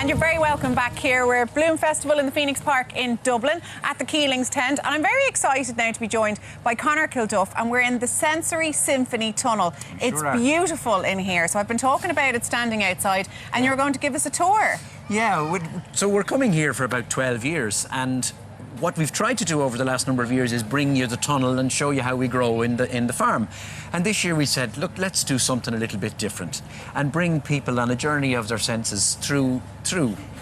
And you're very welcome back here. We're at Bloom Festival in the Phoenix Park in Dublin at the Keelings tent. And I'm very excited now to be joined by Conor Kilduff, and we're in the Sensory Symphony Tunnel. It's beautiful in here. So I've been talking about it standing outside, and you're going to give us a tour. Yeah, so we're coming here for about 12 years, and what we've tried to do over the last number of years is bring you the tunnel and show you how we grow in the farm. And this year we said, look, let's do something a little bit different and bring people on a journey of their senses through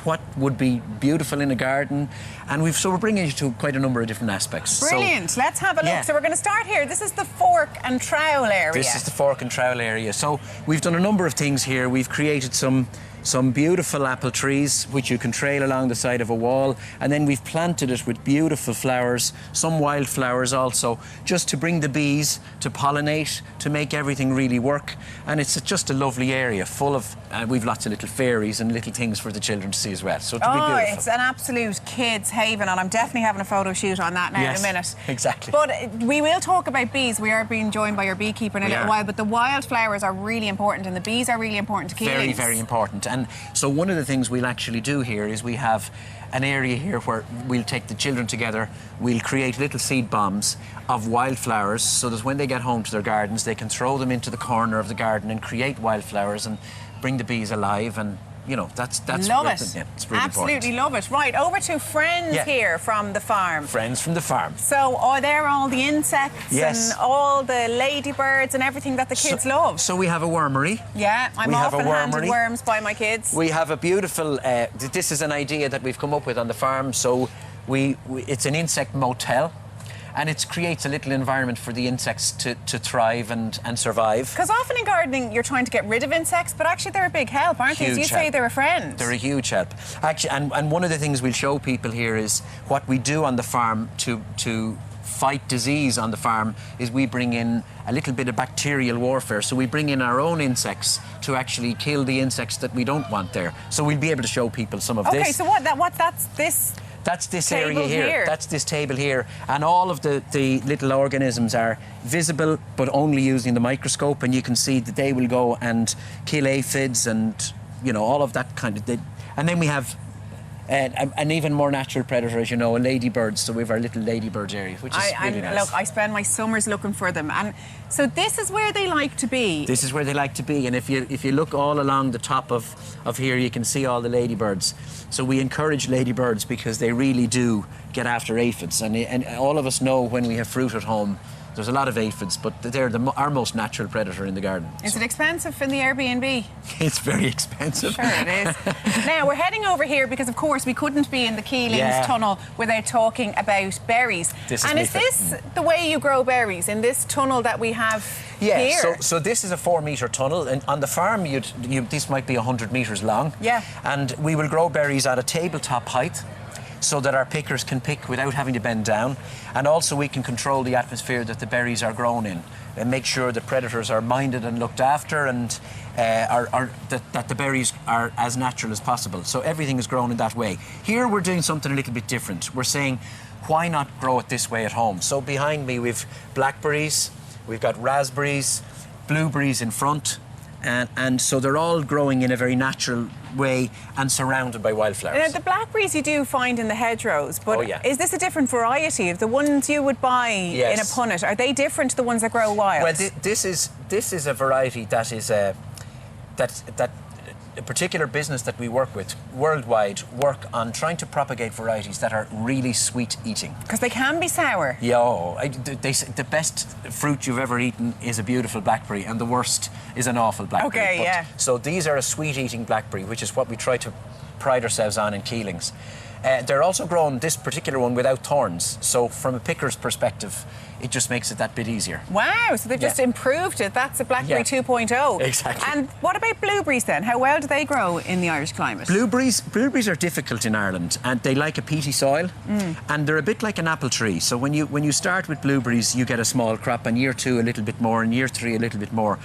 what would be beautiful in a garden. And we're bringing you to quite a number of different aspects. Brilliant. So, let's have a look. Yeah. So we're going to start here. This is the fork and trowel area. This is the fork and trowel area. So we've done a number of things here. We've created some beautiful apple trees which you can trail along the side of a wall, and then we've planted it with beautiful flowers, some wildflowers also, just to bring the bees to pollinate, to make everything really work. And it's just a lovely area full of we've lots of little fairies and little things for the children to see as well, so it'll be beautiful. It's an absolute kids haven, and I'm definitely having a photo shoot on that now in a minute. Exactly. But we will talk about bees. We are being joined by your beekeeper in a little while, but the wildflowers are really important and the bees are really important to Keelings. Very, very important. And so one of the things we'll actually do here is we have an area here where we'll take the children together, we'll create little seed bombs of wildflowers so that when they get home to their gardens they can throw them into the corner of the garden and create wildflowers and bring the bees alive. And you know, that's love it. Yeah, it's really absolutely important. Love it. Right, over to friends here from the farm. Friends from the farm. So are there all the insects and all the ladybirds and everything that the kids love? So we have a wormery. Yeah, I'm often handed worms by my kids. We have a beautiful, this is an idea that we've come up with on the farm. So it's an insect motel. And it creates a little environment for the insects to thrive and survive. Because often in gardening you're trying to get rid of insects, but actually they're a big help, aren't they? You say they're a friend. They're a huge help. Actually, and one of the things we'll show people here is what we do on the farm to fight disease on the farm is we bring in a little bit of bacterial warfare. So we bring in our own insects to actually kill the insects that we don't want there. So we'll be able to show people some of this. Okay, so that's this? That's this area here. That's this table here. And all of the little organisms are visible, but only using the microscope. And you can see that they will go and kill aphids and, you know, all of that kind of thing. And then we have an even more natural predator, as you know, ladybirds. So we have our little ladybirds area, which is really nice. Look, I spend my summers looking for them. And so this is where they like to be. This is where they like to be. And if you look all along the top of here, you can see all the ladybirds. So we encourage ladybirds because they really do get after aphids. And all of us know when we have fruit at home, there's a lot of aphids, but they're our most natural predator in the garden. Is it expensive in the Airbnb? It's very expensive. Sure it is. Now, we're heading over here because, of course, we couldn't be in the Keelings tunnel without talking about berries. Is this the way you grow berries, in this tunnel that we have here? So this is a 4-metre tunnel, and on the farm this might be 100 metres long. Yeah. And we will grow berries at a tabletop height, so that our pickers can pick without having to bend down. And also we can control the atmosphere that the berries are grown in and make sure the predators are minded and looked after, and that the berries are as natural as possible. So everything is grown in that way. Here we're doing something a little bit different. We're saying, why not grow it this way at home? So behind me we've blackberries, we've got raspberries, blueberries in front, and so they're all growing in a very natural way and surrounded by wildflowers. Now, the blackberries you do find in the hedgerows, but is this a different variety of the ones you would buy in a punnet? Are they different to the ones that grow wild? Well, this is a variety that is that a particular business that we work with worldwide work on trying to propagate varieties that are really sweet eating. Because they can be sour. Yeah, they say the best fruit you've ever eaten is a beautiful blackberry, and the worst is an awful blackberry. Okay, So these are a sweet-eating blackberry, which is what we try to pride ourselves on in Keelings. They're also grown, this particular one, without thorns. So from a picker's perspective, it just makes it that bit easier. Wow, so they've just improved it. That's a blackberry 2.0. Exactly. And what about blueberries then? How well do they grow in the Irish climate? Blueberries are difficult in Ireland, and they like a peaty soil, and they're a bit like an apple tree. So when you start with blueberries, you get a small crop, and year 2 a little bit more, and year 3 a little bit more.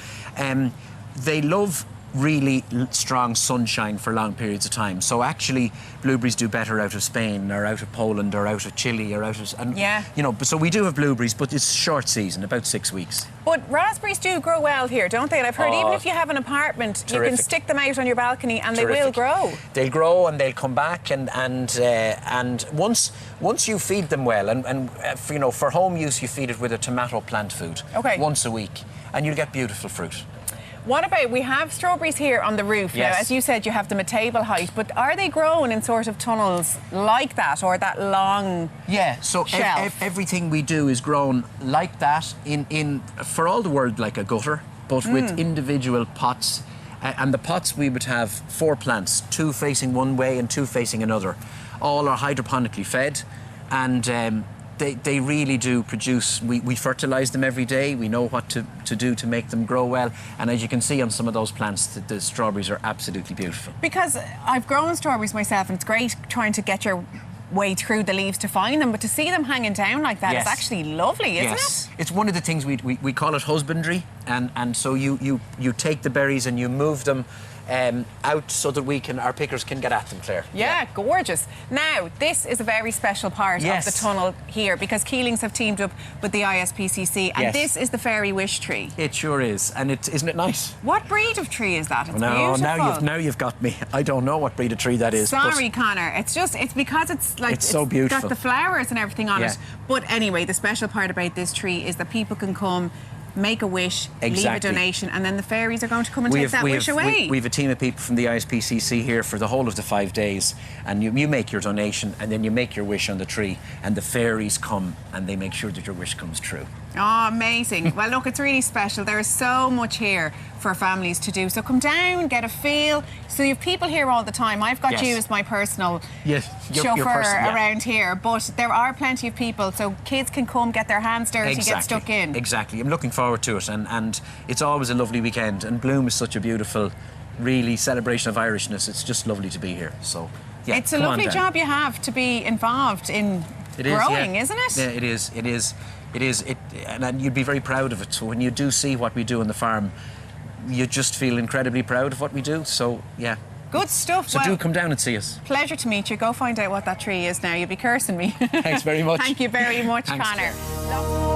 They love really strong sunshine for long periods of time. So actually, blueberries do better out of Spain or out of Poland or out of Chile or out of... And, you know, so we do have blueberries, but it's short season, about 6 weeks. But raspberries do grow well here, don't they? And I've heard even if you have an apartment, you can stick them out on your balcony and they will grow. They'll grow and they'll come back, and once you feed them well, and you know, for home use, you feed it with a tomato plant food once a week, and you'll get beautiful fruit. What about, we have strawberries here on the roof. Yes. Now, as you said, you have them at table height, but are they grown in sort of tunnels like that, or that long so shelf? Everything we do is grown like that, in for all the world like a gutter, but with individual pots. And the pots, we would have 4 plants, 2 facing one way and 2 facing another. All are hydroponically fed, and they really do produce. We fertilise them every day. We know what to do to make them grow well. And as you can see on some of those plants, the strawberries are absolutely beautiful. Because I've grown strawberries myself, and it's great trying to get your way through the leaves to find them, but to see them hanging down like that is actually lovely, isn't it? It's one of the things we call it husbandry, and so you take the berries and you move them out so that our pickers can get at them, Claire. Yeah, gorgeous. Now, this is a very special part of the tunnel here, because Keelings have teamed up with the ISPCC, and this is the Fairy Wish Tree. It sure is, and isn't it nice? What breed of tree is that? It's beautiful. Now you've got me. I don't know what breed of tree that is. Sorry, Connor. It's because it's like it's so beautiful. Got the flowers and everything on it. But anyway, the special part about this tree is that people can come, make a wish, leave a donation, and then the fairies are going to come and take that wish away. We have a team of people from the ISPCC here for the whole of the 5 days, and you make your donation, and then you make your wish on the tree, and the fairies come and they make sure that your wish comes true. Oh, amazing. Well, look, it's really special. There is so much here for families to do. So come down, get a feel. So you have people here all the time. I've got you as my personal chauffeur around here, but there are plenty of people, so kids can come, get their hands dirty, get stuck in. Exactly. I'm looking forward to it, and it's always a lovely weekend, and Bloom is such a beautiful, really, celebration of Irishness. It's just lovely to be here. So, yeah, it's a lovely job you have to be involved in growing, isn't it? Yeah, it is. It is. And you'd be very proud of it. So when you do see what we do on the farm, you just feel incredibly proud of what we do. So, yeah. Good stuff. So do come down and see us. Pleasure to meet you. Go find out what that tree is now. You'll be cursing me. Thanks very much. Thank you very much, Thanks, Connor.